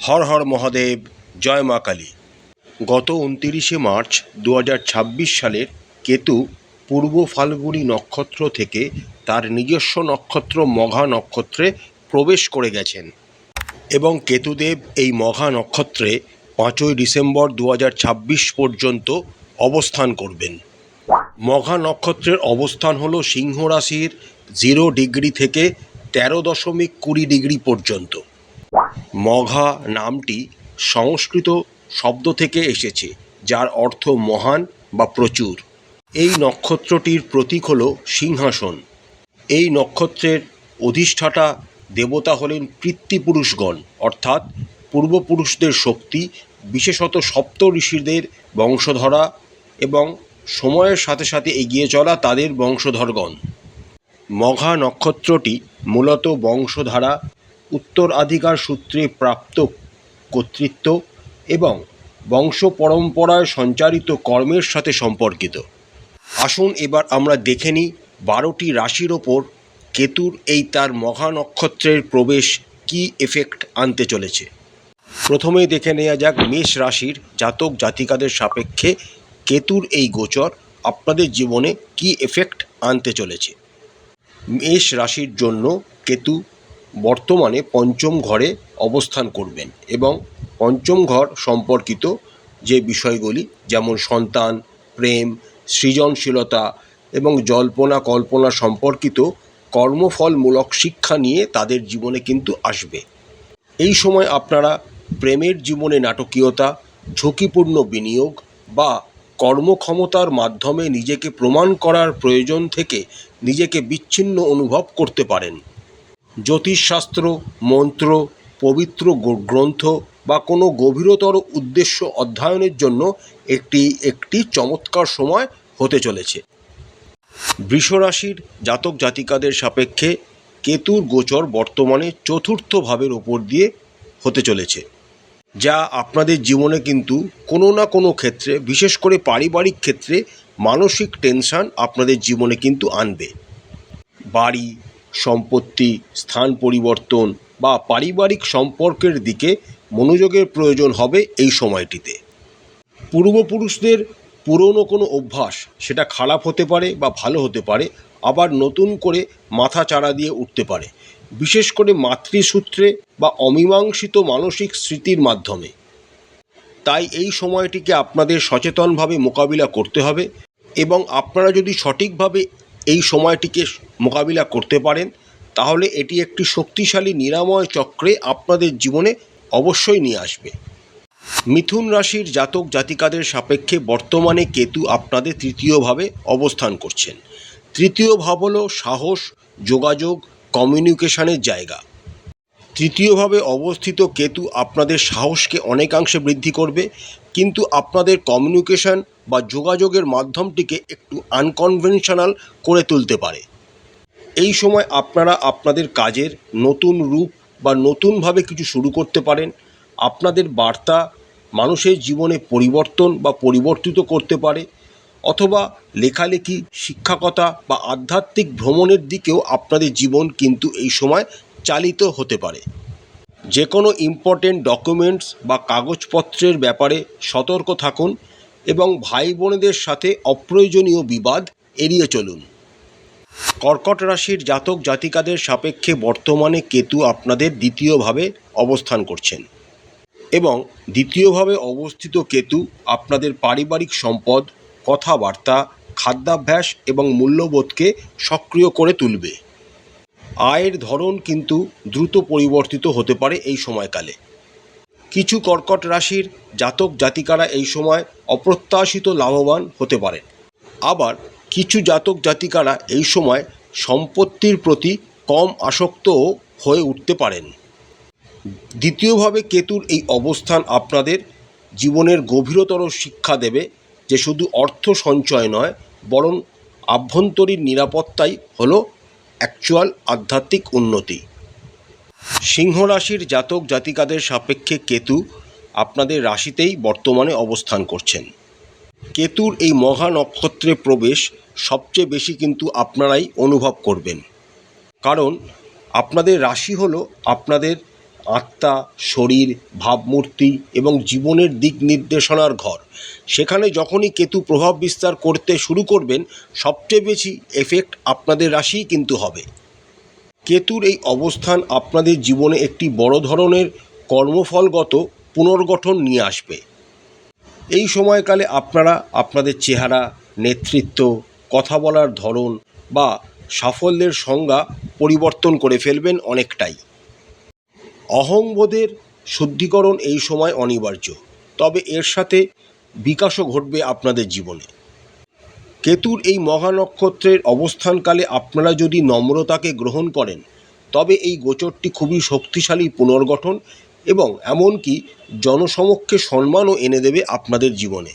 হর হর মহাদেব, জয় মা কালী। গত 29শে মার্চ 2026 সালের কেতু পূর্ব ফাল্গুনী নক্ষত্র থেকে তার নিজস্ব নক্ষত্র মঘা নক্ষত্রে প্রবেশ করে গেছেন এবং কেতুদেব এই মঘা নক্ষত্রে 5ই ডিসেম্বর 2026 পর্যন্ত অবস্থান করবেন। মঘা নক্ষত্রের অবস্থান হল সিংহ রাশির 0 ডিগ্রি থেকে 13.20 ডিগ্রি পর্যন্ত। মঘা নামটি সংস্কৃত শব্দ থেকে এসেছে, যার অর্থ মহান বা প্রচুর। এই নক্ষত্রটির প্রতীক হল সিংহাসন। এই নক্ষত্রের অধিষ্ঠাতা দেবতা হলেন পিতৃপুরুষগণ, অর্থাৎ পূর্বপুরুষদের শক্তি, বিশেষত সপ্ত ঋষিদের বংশধরা এবং সময়ের সাথে সাথে এগিয়ে চলা তাদের বংশধরগণ। মঘা নক্ষত্রটি মূলত বংশধারা, উত্তরাধিকার সূত্রে প্রাপ্ত কর্তৃত্ব এবং বংশ পরম্পরায় সঞ্চারিত কর্মের সাথে সম্পর্কিত। আসুন এবার আমরা দেখে নিই 12টি রাশির ওপর কেতুর এই তার মঘা নক্ষত্রের প্রবেশ কী এফেক্ট আনতে চলেছে। প্রথমেই দেখে নেওয়া যাক মেষ রাশির জাতক জাতিকাদের সাপেক্ষে কেতুর এই গোচর আপনাদের জীবনে কী এফেক্ট আনতে চলেছে। মেষ রাশির জন্য কেতু বর্তমানে পঞ্চম ঘরে অবস্থান করবেন এবং পঞ্চম ঘর সম্পর্কিত যে বিষয়গুলি, যেমন সন্তান, প্রেম, সৃজনশীলতা এবং জল্পনা কল্পনা সম্পর্কিত কর্মফলমূলক শিক্ষা নিয়ে তাদের জীবনে কিন্তু আসবে। এই সময় আপনারা প্রেমের জীবনে নাটকীয়তা, ঝুঁকিপূর্ণ বিনিয়োগ বা কর্মক্ষমতার মাধ্যমে নিজেকে প্রমাণ করার প্রয়োজন থেকে নিজেকে বিচ্ছিন্ন অনুভব করতে পারেন। জ্যোতিষশাস্ত্র, মন্ত্র, পবিত্র গ্রন্থ বা কোনো গভীরতর উদ্দেশ্য অধ্যয়নের জন্য একটি চমৎকার সময় হতে চলেছে। বৃষ রাশির জাতক জাতিকাদের সাপেক্ষে কেতুর গোচর বর্তমানে চতুর্থ ভাবের ওপর দিয়ে হতে চলেছে, যা আপনাদের জীবনে কিন্তু কোনো না কোনো ক্ষেত্রে, বিশেষ করে পারিবারিক ক্ষেত্রে, মানসিক টেনশন আপনাদের জীবনে কিন্তু আনবে। বাড়ি, সম্পত্তি, স্থান পরিবর্তন বা পারিবারিক সম্পর্কের দিকে মনোযোগের প্রয়োজন হবে এই সময়টিতে। পূর্বপুরুষদের পুরনো কোনো অভ্যাস, সেটা খারাপ হতে পারে বা ভালো হতে পারে, আবার নতুন করে মাথা চাড়া দিয়ে উঠতে পারে, বিশেষ করে মাতৃসূত্রে বা অমীমাংসিত মানসিক স্মৃতির মাধ্যমে। তাই এই সময়টিকে আপনাদের সচেতনভাবে মোকাবিলা করতে হবে এবং আপনারা যদি সঠিকভাবে এই সময়টিকে মোকাবিলা করতে পারেন, তাহলে এটি একটি শক্তিশালী নিরাময় চক্রে আপনাদের জীবনে অবশ্যই নিয়ে আসবে। মিথুন রাশির জাতক জাতিকাদের সাপেক্ষে বর্তমানে কেতু আপনাদের তৃতীয়ভাবে অবস্থান করছেন। তৃতীয় ভাব হল সাহস, যোগাযোগ, কমিউনিকেশনের জায়গা। তৃতীয়ভাবে অবস্থিত কেতু আপনাদের সাহসকে অনেকাংশে বৃদ্ধি করবে, কিন্তু আপনাদের কমিউনিকেশন বা যোগাযোগের মাধ্যমটিকে একটু আনকনভেনশনাল করে তুলতে পারে। এই সময় আপনারা আপনাদের কাজের নতুন রূপ বা নতুনভাবে কিছু শুরু করতে পারেন। আপনাদের বার্তা মানুষের জীবনে পরিবর্তন বা পরিবর্তিত করতে পারে, অথবা লেখালেখি, শিক্ষকতা বা আধ্যাত্মিক ভ্রমণের দিকেও আপনাদের জীবন কিন্তু এই সময় চালিত হতে পারে। যে কোনো ইম্পর্টেন্ট ডকুমেন্টস বা কাগজপত্রের ব্যাপারে সতর্ক থাকুন এবং ভাই বোনেদের সাথে অপ্রয়োজনীয় বিবাদ এড়িয়ে চলুন। কর্কট রাশির জাতক জাতিকাদের সাপেক্ষে বর্তমানে কেতু আপনাদের দ্বিতীয়ভাবে অবস্থান করছেন এবং দ্বিতীয়ভাবে অবস্থিত কেতু আপনাদের পারিবারিক সম্পদ, কথাবার্তা, খাদ্যাভ্যাস এবং মূল্যবোধকে সক্রিয় করে তুলবে। আয়ের ধরন কিন্তু দ্রুত পরিবর্তিত হতে পারে এই সময়কালে। কিছু কর্কট রাশির জাতক জাতিকারা এই সময় অপ্রত্যাশিত লাভবান হতে পারেন। আবার কিছু জাতক জাতিকারা এই সময় সম্পত্তির প্রতি কম আসক্তও হয়ে উঠতে পারেন। দ্বিতীয়ভাবে কেতুর এই অবস্থান আপনাদের জীবনের গভীরতর শিক্ষা দেবে যে শুধু অর্থ সঞ্চয় নয়, বরং আভ্যন্তরীণ নিরাপত্তাই হলো অ্যাকচুয়াল আধ্যাত্মিক উন্নতি। সিংহ রাশির জাতক জাতিকাদের সাপেক্ষে কেতু আপনাদের রাশিতেই বর্তমানে অবস্থান করছেন। কেতুর এই মঘা নক্ষত্রে প্রবেশ সবচেয়ে বেশি কিন্তু আপনারাই অনুভব করবেন, কারণ আপনাদের রাশি হলো আপনাদের আত্মা, শরীর, ভাবমূর্তি এবং জীবনের দিক নির্দেশনার ঘর। সেখানে যখনই কেতু প্রভাব বিস্তার করতে শুরু করবেন, সবচেয়ে বেশি এফেক্ট আপনাদের রাশিই কিন্তু হবে। কেতুর এই অবস্থান আপনাদের জীবনে একটি বড় ধরনের কর্মফলগত পুনর্গঠন নিয়ে আসবে। এই সময়কালে আপনারা আপনাদের চেহারা, নেতৃত্ব, কথা বলার ধরন বা সাফল্যের সংজ্ঞা পরিবর্তন করে ফেলবেন অনেকটাই। অহংবোধের শুদ্ধিকরণ এই সময় অনিবার্য, তবে এর সাথে বিকাশও ঘটবে আপনাদের জীবনে। কেতুর এই মহা নক্ষত্রের অবস্থানকালে আপনারা যদি নম্রতাকে গ্রহণ করেন, তবে এই গোচরটি খুবই শক্তিশালী পুনর্গঠন এবং এমনকি জনসমক্ষে সম্মানও এনে দেবে আপনাদের জীবনে।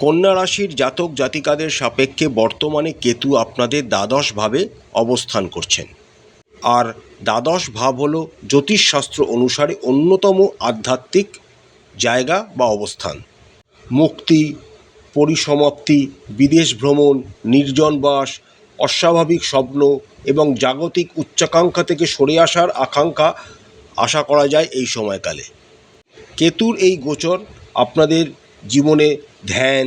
কন্যা রাশির জাতক জাতিকাদের সাপেক্ষে বর্তমানে কেতু আপনাদের দ্বাদশভাবে অবস্থান করছেন। আর দ্বাদশ ভাব হল জ্যোতিষশাস্ত্র অনুসারে অন্যতম আধ্যাত্মিক জায়গা বা অবস্থান। মুক্তি, পরিসমাপ্তি, বিদেশ ভ্রমণ, নির্জনবাস, অস্বাভাবিক স্বপ্ন এবং জাগতিক উচ্চাকাঙ্ক্ষা থেকে সরে আসার আকাঙ্ক্ষা আশা করা যায় এই সময়কালে। কেতুর এই গোচর আপনাদের জীবনে ধ্যান,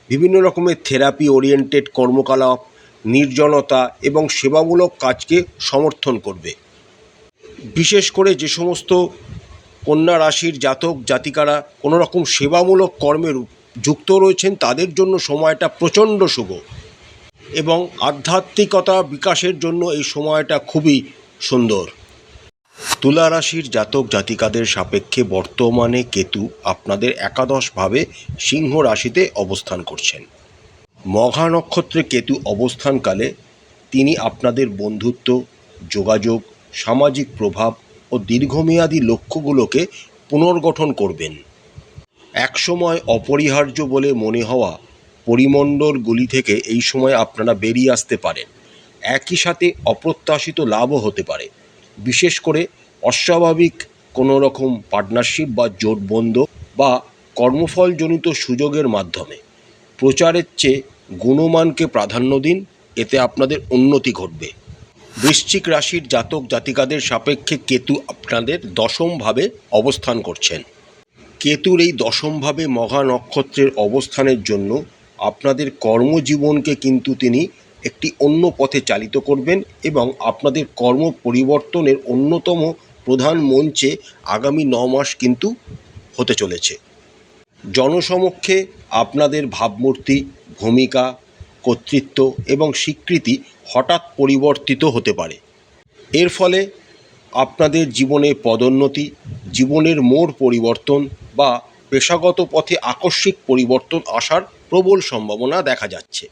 বিভিন্ন রকমের থেরাপি ওরিয়েন্টেড কর্মকলাপ, নির্জনতা এবং সেবামূলক কাজকে সমর্থন করবে। বিশেষ করে যে সমস্ত কন্যা রাশির জাতক জাতিকারা কোনো রকম সেবামূলক কর্মে যুক্ত রয়েছেন, তাদের জন্য সময়টা প্রচণ্ড শুভ এবং আধ্যাত্মিকতা বিকাশের জন্য এই সময়টা খুবই সুন্দর। তুলা রাশির জাতক জাতিকাদের সাপেক্ষে বর্তমানে কেতু আপনাদের একাদশভাবে সিংহ রাশিতে অবস্থান করছেন। মঘা নক্ষত্রে কেতু অবস্থানকালে তিনি আপনাদের বন্ধুত্ব, যোগাযোগ, সামাজিক প্রভাব ও দীর্ঘমেয়াদী লক্ষ্যগুলোকে পুনর্গঠন করবেন। একসময় অপরিহার্য বলে মনে হওয়া পরিমণ্ডলগুলি থেকে এই সময় আপনারা বেরিয়ে আসতে পারেন। একই সাথে অপ্রত্যাশিত লাভও হতে পারে, বিশেষ করে অস্বাভাবিক কোনো রকম পার্টনারশিপ বা জোটবন্ধ বা কর্মফলজনিত সুযোগের মাধ্যমে। প্রচারের চেয়ে গুণমানকে প্রাধান্য দিন, এতে আপনাদের উন্নতি ঘটবে। বৃশ্চিক রাশির জাতক জাতিকাদের সাপেক্ষে কেতু আপনাদের দশমভাবে অবস্থান করছেন। কেতুর এই দশমভাবে মঘা নক্ষত্রের অবস্থানের জন্য আপনাদের কর্মজীবনকে কিন্তু তিনি একটি অন্য পথে চালিত করবেন এবং আপনাদের কর্ম পরিবর্তনের অন্যতম প্রধান মঞ্চে আগামী 9 মাস কিন্তু হতে চলেছে। জনসমক্ষে আপনাদের ভাবমূর্তি, ভূমিকা, কর্তৃত্ব এবং স্বীকৃতি হঠাৎ পরিবর্তিত হতে পারে। এর ফলে আপনাদের জীবনে পদোন্নতি, জীবনের মোড় পরিবর্তন বা পেশাগত পথে আকস্মিক পরিবর্তন আসার প্রবল সম্ভাবনা দেখা যাচ্ছে।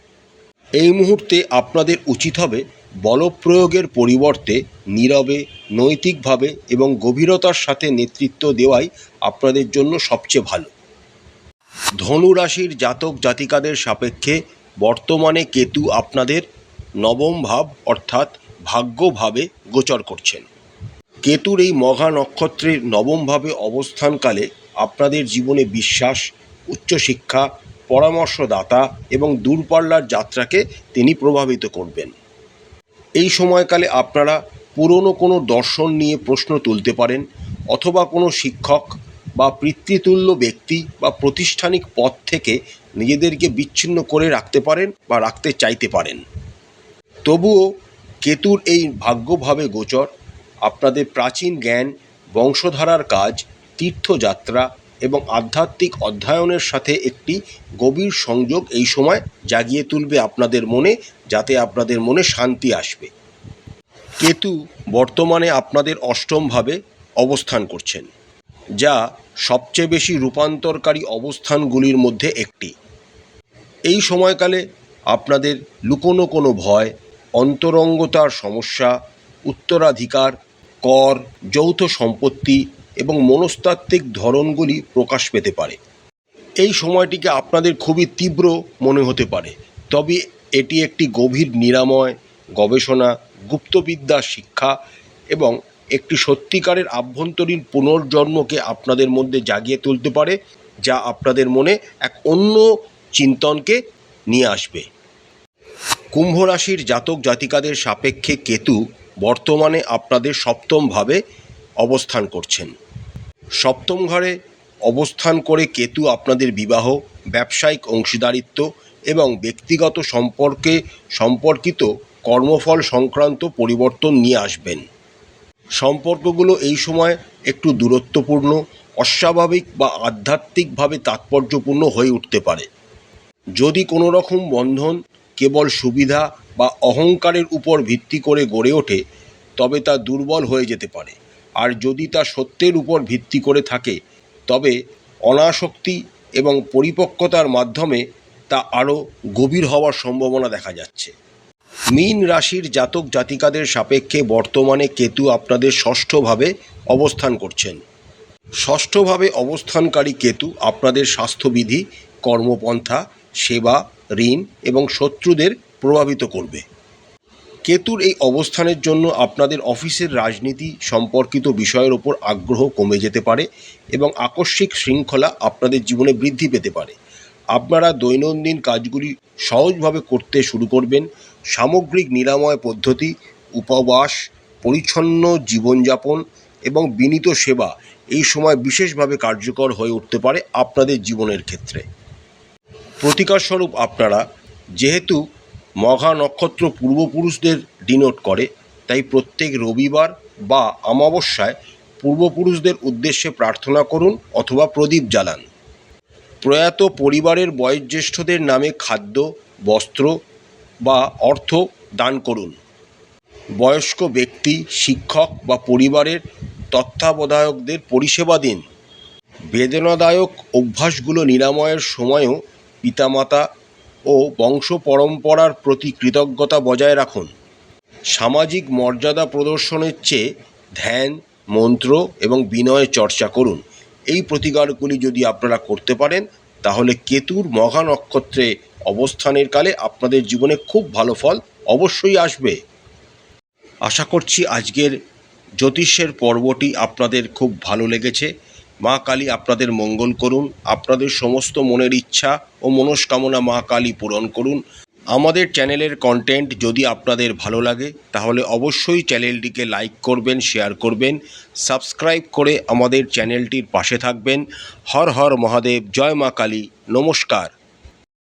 এই মুহূর্তে আপনাদের উচিত হবে বলপ্রয়োগের পরিবর্তে নীরবে, নৈতিকভাবে এবং গভীরতার সাথে নেতৃত্ব দেওয়াই আপনাদের জন্য সবচেয়ে ভালো। ধনু রাশির জাতক জাতিকাদের সাপেক্ষে বর্তমানে কেতু আপনাদের নবম ভাব অর্থাৎ ভাগ্যভাবে গোচর করছেন। কেতুর এই মঘা নক্ষত্রের নবমভাবে অবস্থানকালে আপনাদের জীবনে বিশ্বাস, উচ্চশিক্ষা, পরামর্শদাতা এবং দূরপাল্লার যাত্রাকে তিনি প্রভাবিত করবেন। এই সময়কালে আপনারা পুরনো কোনো দর্শন নিয়ে প্রশ্ন তুলতে পারেন অথবা কোনো শিক্ষক বা পিতৃতুল্য ব্যক্তি বা প্রাতিষ্ঠানিক পদ থেকে নিজেদেরকে বিচ্ছিন্ন করে রাখতে পারেন বা রাখতে চাইতে পারেন। তবুও কেতুর এই ভাগ্যভাবে গোচর আপনাদের প্রাচীন জ্ঞান, বংশধারার কাজ, তীর্থযাত্রা এবং আধ্যাত্মিক অধ্যয়নের সাথে একটি গভীর সংযোগ এই সময় জাগিয়ে তুলবে আপনাদের মনে, যাতে আপনাদের মনে শান্তি আসবে। কেতু বর্তমানে আপনাদের অষ্টমভাবে অবস্থান করছেন, যা সবচেয়ে বেশি রূপান্তরকারী অবস্থানগুলির মধ্যে একটি। এই সময়কালে আপনাদের লুকোনো কোনো ভয়, অন্তরঙ্গতার সমস্যা, উত্তরাধিকার, কর, যৌথ সম্পত্তি এবং মনস্তাত্ত্বিক ধরনগুলি প্রকাশ পেতে পারে। এই সময়টিকে আপনাদের খুবই তীব্র মনে হতে পারে, তবে এটি একটি গভীর নিরাময়, গবেষণা, গুপ্তবিদ্যা শিক্ষা এবং একটি সত্যিকারের আভ্যন্তরীণ পুনর্জন্মকে আপনাদের মধ্যে জাগিয়ে তুলতে পারে, যা আপনাদের মনে এক অন্য চিন্তনকে নিয়ে আসবে। কুম্ভ রাশির জাতক জাতিকাদের সাপেক্ষে কেতু বর্তমানে আপনাদের সপ্তমভাবে অবস্থান করছেন। সপ্তম ঘরে অবস্থান করে কেতু আপনাদের বিবাহ, ব্যবসায়িক অংশীদারিত্ব এবং ব্যক্তিগত সম্পর্কিত কর্মফল সংক্রান্ত পরিবর্তন নিয়ে আসবেন। সম্পর্কগুলো এই সময় একটু দূরত্বপূর্ণ, অস্বাভাবিক বা আধ্যাত্মিকভাবে তাৎপর্যপূর্ণ হয়ে উঠতে পারে। যদি কোনো রকম বন্ধন কেবল সুবিধা বা অহংকারের উপর ভিত্তি করে গড়ে ওঠে, তবে তা দুর্বল হয়ে যেতে পারে। আর যদি তা সত্যের উপর ভিত্তি করে থাকে, তবে অনাসক্তি এবং পরিপক্কতার মাধ্যমে তা আরও গভীর হওয়ার সম্ভাবনা দেখা যাচ্ছে। মীন রাশির জাতক জাতিকাদের সাপেক্ষে বর্তমানে কেতু আপনাদের ষষ্ঠভাবে অবস্থান করছেন। ষষ্ঠভাবে অবস্থানকারী কেতু আপনাদের স্বাস্থ্যবিধি, কর্মপন্থা, সেবা, ঋণ এবং শত্রুদের প্রভাবিত করবে। কেতুর এই অবস্থানের জন্য আপনাদের অফিসের রাজনীতি সম্পর্কিত বিষয়ের ওপর আগ্রহ কমে যেতে পারে এবং আকস্মিক শৃঙ্খলা আপনাদের জীবনে বৃদ্ধি পেতে পারে। আপনারা দৈনন্দিন কাজগুলি সহজভাবে করতে শুরু করবেন। সামগ্রিক নিরাময় পদ্ধতি, উপবাস, পরিচ্ছন্ন জীবনযাপন এবং বিনীত সেবা এই সময় বিশেষভাবে কার্যকর হয়ে উঠতে পারে আপনাদের জীবনের ক্ষেত্রে। প্রতিকারস্বরূপ আপনারা, যেহেতু মঘা নক্ষত্র পূর্বপুরুষদের ডিনোট করে, তাই প্রত্যেক রবিবার বা অমাবস্যায় পূর্বপুরুষদের উদ্দেশ্যে প্রার্থনা করুন অথবা প্রদীপ জ্বালান। প্রয়াত পরিবারের বয়োজ্যেষ্ঠদের নামে খাদ্য, বস্ত্র বা অর্থ দান করুন। বয়স্ক ব্যক্তি, শিক্ষক বা পরিবারের তত্ত্বাবধায়কদের পরিষেবা দিন। বেদনাদায়ক অভ্যাসগুলো নিরাময়ের সময়ও পিতামাতা ও বংশ পরম্পরার প্রতি কৃতজ্ঞতা বজায় রাখুন। সামাজিক মর্যাদা প্রদর্শনের চেয়ে ধ্যান, মন্ত্র এবং বিনয়ের চর্চা করুন। এই প্রতিকারগুলি যদি আপনারা করতে পারেন, তাহলে কেতুর মঘা নক্ষত্রে অবস্থানের কালে আপনাদের জীবনে খুব ভালো ফল অবশ্যই আসবে। আশা করছি আজকের জ্যোতিষের পর্বটি আপনাদের খুব ভালো লেগেছে। মা কালী আপনাদের মঙ্গল করুন, আপনাদের সমস্ত মনের ইচ্ছা ও মনস্কামনা মা কালী পূরণ করুন। আমাদের চ্যানেলের কন্টেন্ট যদি আপনাদের ভালো লাগে, তাহলে অবশ্যই চ্যানেলটিকে লাইক করবেন, শেয়ার করবেন, সাবস্ক্রাইব করে আমাদের চ্যানেলটির পাশে থাকবেন। হর হর মহাদেব, জয় মা কালী, নমস্কার।